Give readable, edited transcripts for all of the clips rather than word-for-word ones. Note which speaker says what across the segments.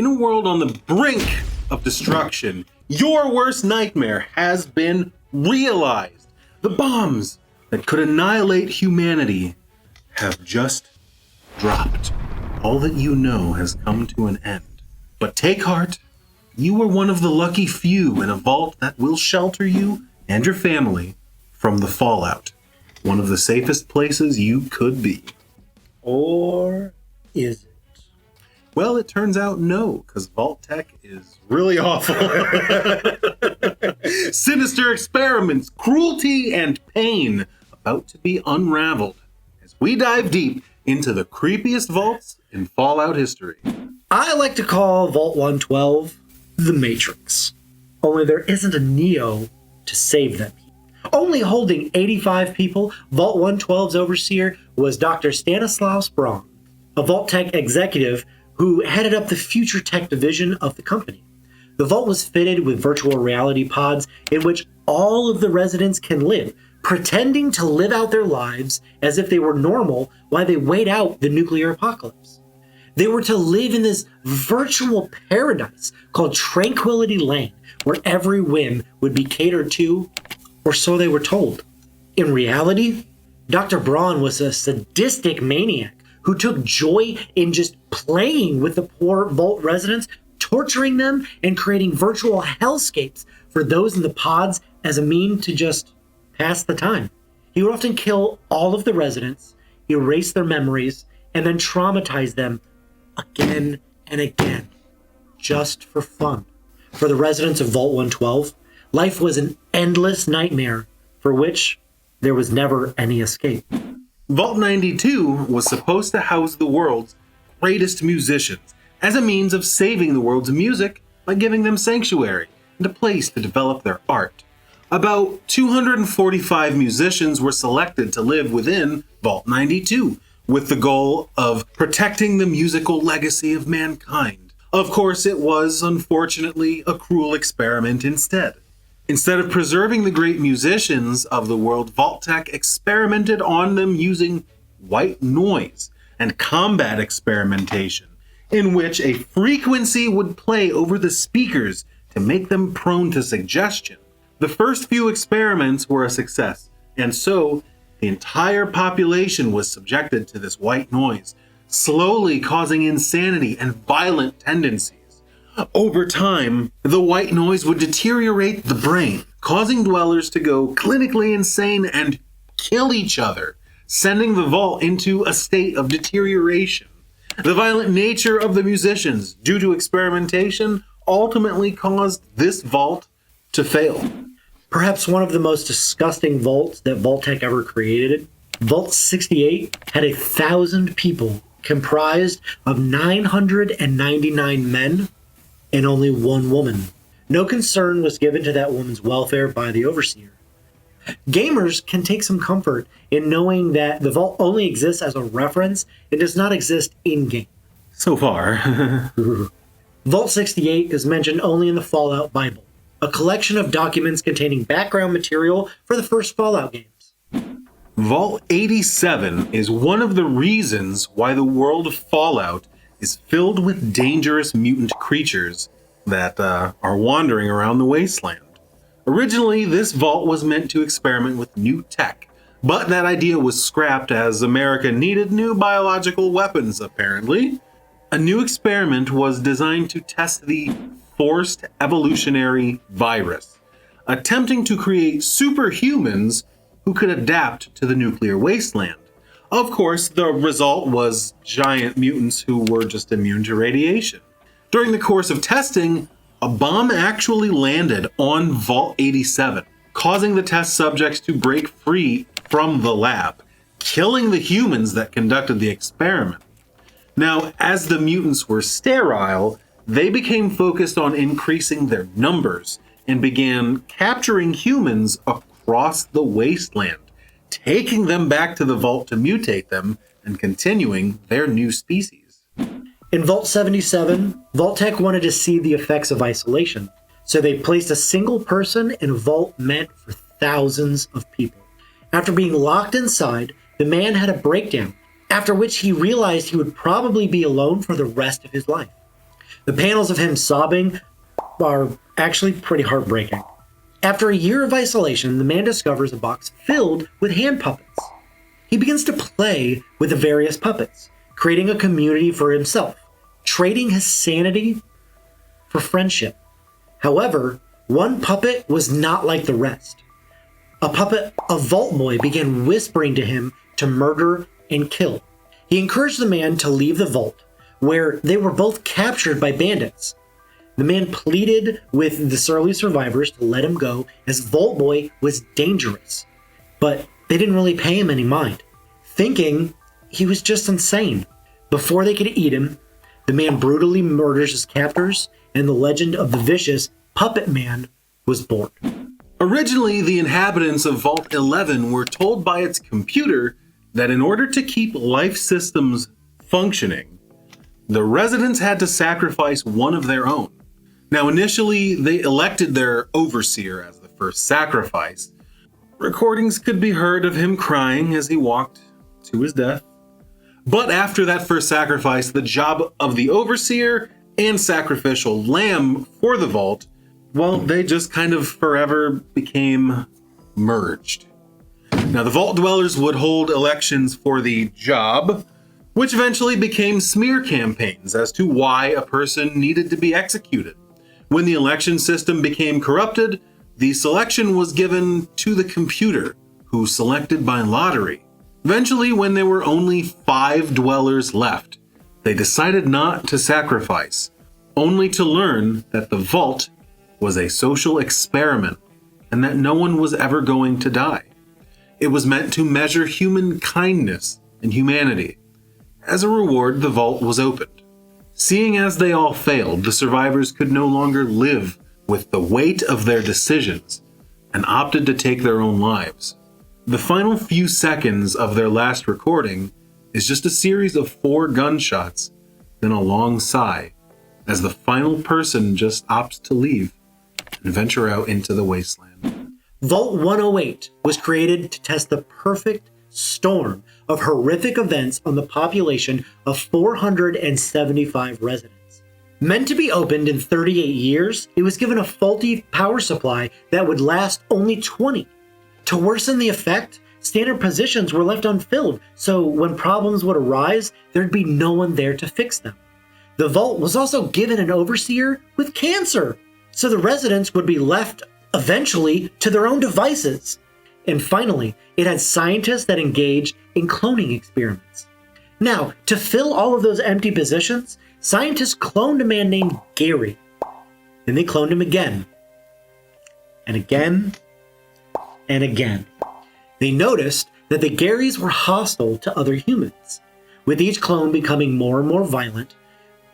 Speaker 1: In a world on the brink of destruction, your worst nightmare has been realized. The bombs that could annihilate humanity have just dropped. All that you know has come to an end. But take heart, you are one of the lucky few in a vault that will shelter you and your family from the fallout. One of the safest places you could be.
Speaker 2: Or is it?
Speaker 1: Well, it turns out no, because Vault Tech is really awful. Sinister experiments, cruelty, and pain about to be unraveled as we dive deep into the creepiest vaults in Fallout history.
Speaker 2: I like to call Vault 112 the Matrix. Only there isn't a Neo to save them. Only holding 85 people, Vault 112's overseer was Dr. Stanislaus Braun, a Vault Tech executive who headed up the future tech division of the company. The vault was fitted with virtual reality pods in which all of the residents can live, pretending to live out their lives as if they were normal while they wait out the nuclear apocalypse. They were to live in this virtual paradise called Tranquility Lane, where every whim would be catered to, or so they were told. In reality, Dr. Braun was a sadistic maniac who took joy in just playing with the poor vault residents, torturing them, and creating virtual hellscapes for those in the pods as a means to just pass the time. He would often kill all of the residents, erase their memories, and then traumatize them again and again, just for fun. For the residents of Vault 112, life was an endless nightmare for which there was never any escape.
Speaker 1: Vault 92 was supposed to house the world's greatest musicians as a means of saving the world's music by giving them sanctuary and a place to develop their art. About 245 musicians were selected to live within Vault 92, with the goal of protecting the musical legacy of mankind. Of course, it was, unfortunately, a cruel experiment instead. Instead of preserving the great musicians of the world, Vault Tech experimented on them using white noise and combat experimentation, in which a frequency would play over the speakers to make them prone to suggestion. The first few experiments were a success, and so the entire population was subjected to this white noise, slowly causing insanity and violent tendencies. Over time, the white noise would deteriorate the brain, causing dwellers to go clinically insane and kill each other, sending the vault into a state of deterioration. The violent nature of the musicians, due to experimentation, ultimately caused this vault to fail.
Speaker 2: Perhaps one of the most disgusting vaults that Vault Tech ever created, Vault 68 had 1,000 people comprised of 999 men and only one woman. No concern was given to that woman's welfare by the overseer. Gamers can take some comfort in knowing that the vault only exists as a reference and does not exist in-game.
Speaker 1: So far.
Speaker 2: Vault 68 is mentioned only in the Fallout Bible, a collection of documents containing background material for the first Fallout games.
Speaker 1: Vault 87 is one of the reasons why the world of Fallout is filled with dangerous mutant creatures that are wandering around the wasteland. Originally, this vault was meant to experiment with new tech, but that idea was scrapped as America needed new biological weapons, apparently. A new experiment was designed to test the forced evolutionary virus, attempting to create superhumans who could adapt to the nuclear wasteland. Of course, the result was giant mutants who were just immune to radiation. During the course of testing, a bomb actually landed on Vault 87, causing the test subjects to break free from the lab, killing the humans that conducted the experiment. Now, as the mutants were sterile, they became focused on increasing their numbers and began capturing humans across the wasteland, taking them back to the vault to mutate them and continuing their new species.
Speaker 2: In Vault 77, Vault Tech wanted to see the effects of isolation, so they placed a single person in a vault meant for thousands of people. After being locked inside, the man had a breakdown, after which he realized he would probably be alone for the rest of his life. The panels of him sobbing are actually pretty heartbreaking. After a year of isolation, the man discovers a box filled with hand puppets. He begins to play with the various puppets, creating a community for himself, trading his sanity for friendship. However, one puppet was not like the rest. A vault boy, began whispering to him to murder and kill. He encouraged the man to leave the vault, where they were both captured by bandits. The man pleaded with the surly survivors to let him go, as Vault Boy was dangerous. But they didn't really pay him any mind, thinking he was just insane. Before they could eat him, the man brutally murders his captors, and the legend of the vicious Puppet Man was born.
Speaker 1: Originally, the inhabitants of Vault 11 were told by its computer that in order to keep life systems functioning, the residents had to sacrifice one of their own. Now, initially, they elected their overseer as the first sacrifice. Recordings could be heard of him crying as he walked to his death. But after that first sacrifice, the job of the overseer and sacrificial lamb for the vault, well, they just kind of forever became merged. Now, the vault dwellers would hold elections for the job, which eventually became smear campaigns as to why a person needed to be executed. When the election system became corrupted, the selection was given to the computer, who selected by lottery. Eventually, when there were only 5 dwellers left, they decided not to sacrifice, only to learn that the vault was a social experiment and that no one was ever going to die. It was meant to measure human kindness and humanity. As a reward, the vault was opened. Seeing as they all failed, the survivors could no longer live with the weight of their decisions and opted to take their own lives. The final few seconds of their last recording is just a series of 4 gunshots, then a long sigh, as the final person just opts to leave and venture out into the wasteland.
Speaker 2: Vault 108 was created to test the perfect storm of horrific events on the population of 475 residents. Meant to be opened in 38 years, it was given a faulty power supply that would last only 20. To worsen the effect, standard positions were left unfilled, so when problems would arise, there'd be no one there to fix them. The vault was also given an overseer with cancer, so the residents would be left eventually to their own devices. And finally, it had scientists that engaged in cloning experiments. Now, to fill all of those empty positions, scientists cloned a man named Gary. Then they cloned him again. And again. And again. They noticed that the Garys were hostile to other humans, with each clone becoming more and more violent,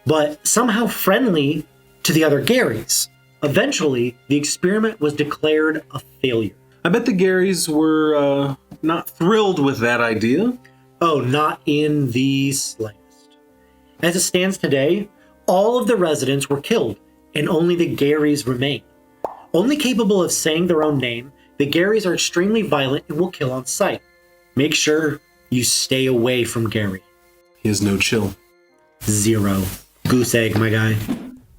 Speaker 2: but somehow friendly to the other Garys. Eventually, the experiment was declared a failure.
Speaker 1: I bet the Garys were not thrilled with that idea.
Speaker 2: Oh, not in the slightest. As it stands today, all of the residents were killed, and only the Garys remain. Only capable of saying their own name, the Garys are extremely violent and will kill on sight. Make sure you stay away from Gary.
Speaker 1: He has no chill.
Speaker 2: 0. Goose egg, my guy.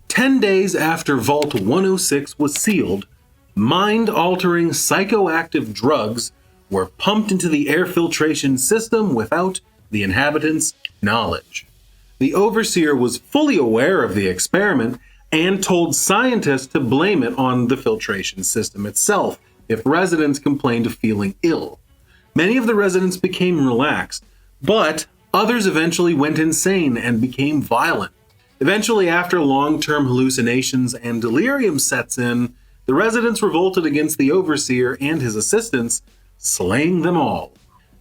Speaker 1: 10 days after Vault 106 was sealed, mind-altering psychoactive drugs were pumped into the air filtration system without the inhabitants' knowledge. The overseer was fully aware of the experiment and told scientists to blame it on the filtration system itself if residents complained of feeling ill. Many of the residents became relaxed, but others eventually went insane and became violent. Eventually, after long-term hallucinations and delirium sets in, the residents revolted against the overseer and his assistants, slaying them all.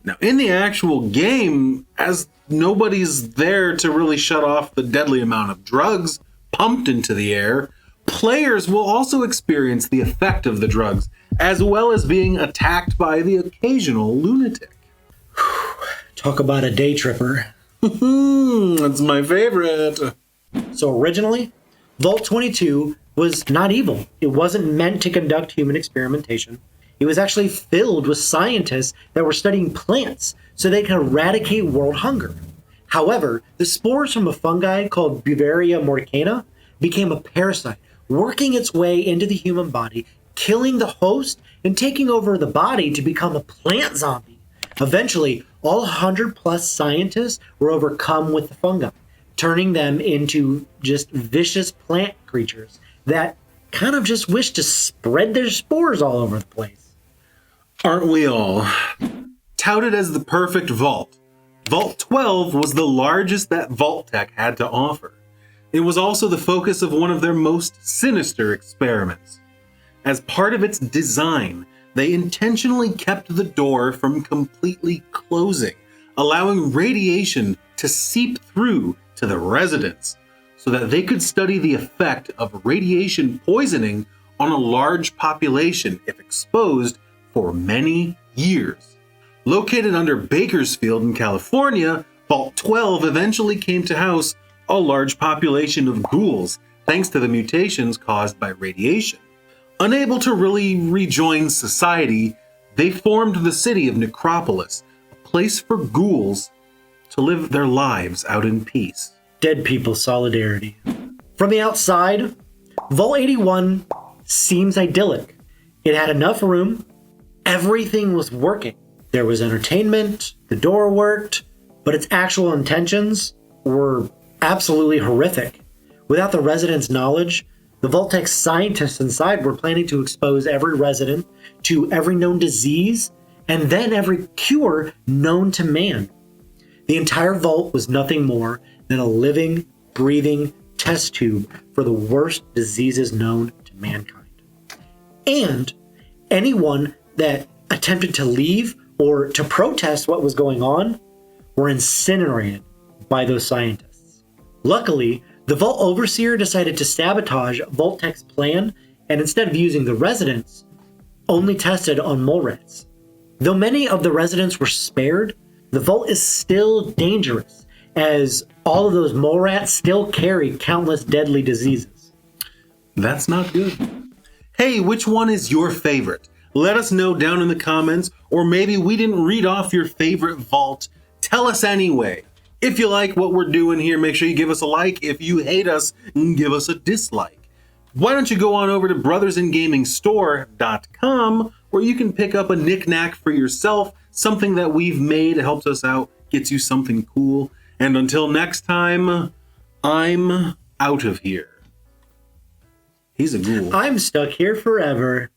Speaker 1: Now, in the actual game, as nobody's there to really shut off the deadly amount of drugs pumped into the air, players will also experience the effect of the drugs, as well as being attacked by the occasional lunatic.
Speaker 2: Talk about a day tripper.
Speaker 1: That's my favorite.
Speaker 2: So originally, Vault 22 was not evil. It wasn't meant to conduct human experimentation. It was actually filled with scientists that were studying plants so they could eradicate world hunger. However, the spores from a fungi called Beauveria mordicana became a parasite, working its way into the human body, killing the host, and taking over the body to become a plant zombie. Eventually, all 100 plus scientists were overcome with the fungi, turning them into just vicious plant creatures that kind of just wish to spread their spores all over the place.
Speaker 1: Aren't we all? Touted as the perfect vault, Vault 12 was the largest that Vault-Tec had to offer. It was also the focus of one of their most sinister experiments. As part of its design, they intentionally kept the door from completely closing, allowing radiation to seep through to the residents, so that they could study the effect of radiation poisoning on a large population if exposed for many years. Located under Bakersfield in California, Vault 12 eventually came to house a large population of ghouls thanks to the mutations caused by radiation. Unable to really rejoin society, they formed the city of Necropolis, a place for ghouls to live their lives out in peace.
Speaker 2: Dead people solidarity. From the outside, Vault 81 seems idyllic. It had enough room, everything was working. There was entertainment, the door worked, but its actual intentions were absolutely horrific. Without the residents' knowledge, the Vault-Tec scientists inside were planning to expose every resident to every known disease and then every cure known to man. The entire vault was nothing more than a living, breathing test tube for the worst diseases known to mankind. And anyone that attempted to leave or to protest what was going on were incinerated by those scientists. Luckily, the Vault Overseer decided to sabotage Vault-Tec's plan and instead of using the residents, only tested on mole rats. Though many of the residents were spared, the Vault is still dangerous as all of those mole rats still carry countless deadly diseases.
Speaker 1: That's not good. Hey, which one is your favorite? Let us know down in the comments, or maybe we didn't read off your favorite vault. Tell us anyway. If you like what we're doing here, make sure you give us a like. If you hate us, give us a dislike. Why don't you go on over to brothersingamingstore.com where you can pick up a knick-knack for yourself, something that we've made helps us out, gets you something cool. And until next time, I'm out of here. He's a ghoul.
Speaker 2: I'm stuck here forever.